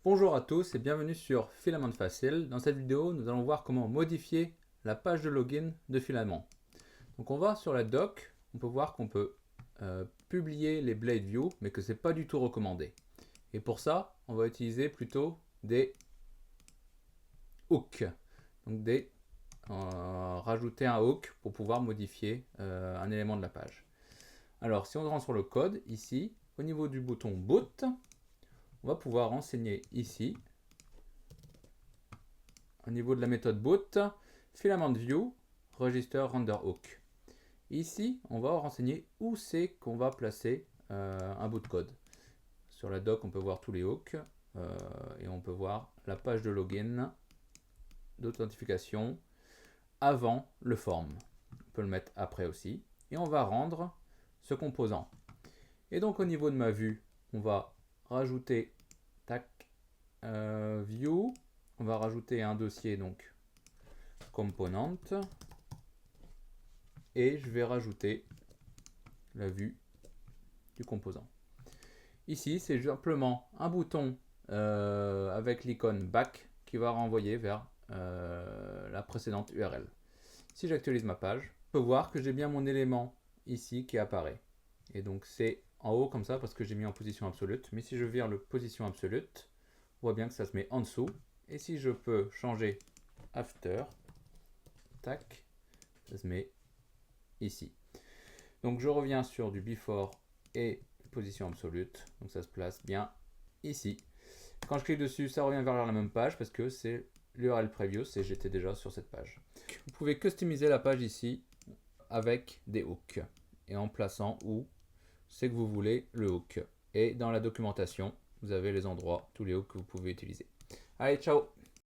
Bonjour à tous et bienvenue sur Filament Facile. Dans cette vidéo, nous allons voir comment modifier la page de login de Filament. Donc on va sur la doc, on peut voir qu'on peut publier les Blade View, mais que ce n'est pas du tout recommandé. Et pour ça, on va utiliser plutôt des hooks. Donc rajouter un hook pour pouvoir modifier un élément de la page. Alors si on rentre sur le code, ici, au niveau du bouton Boot, on va pouvoir renseigner ici, au niveau de la méthode boot, filament view, register render hook. Ici, on va renseigner où c'est qu'on va placer un bout de code. Sur la doc, on peut voir tous les hooks et on peut voir la page de login, d'authentification avant le form. On peut le mettre après aussi. Et on va rendre ce composant. Et donc au niveau de ma vue, on va rajouter view, on va rajouter un dossier donc component et je vais rajouter la vue du composant. Ici, c'est simplement un bouton avec l'icône back qui va renvoyer vers la précédente URL. Si j'actualise ma page, je peux voir que j'ai bien mon élément ici qui apparaît. Et donc c'est en haut comme ça parce que j'ai mis en position absolue. Mais si je vire le position absolue, on voit bien que ça se met en dessous. Et si je peux changer after, tac, ça se met ici. Donc je reviens sur du before et position absolue. Donc ça se place bien ici. Quand je clique dessus, ça revient vers la même page parce que c'est l'URL previous et j'étais déjà sur cette page. Vous pouvez customiser la page ici avec des hooks et en plaçant où c'est que vous voulez le hook. Et dans la documentation, vous avez les endroits, tous les hooks que vous pouvez utiliser. Allez, ciao!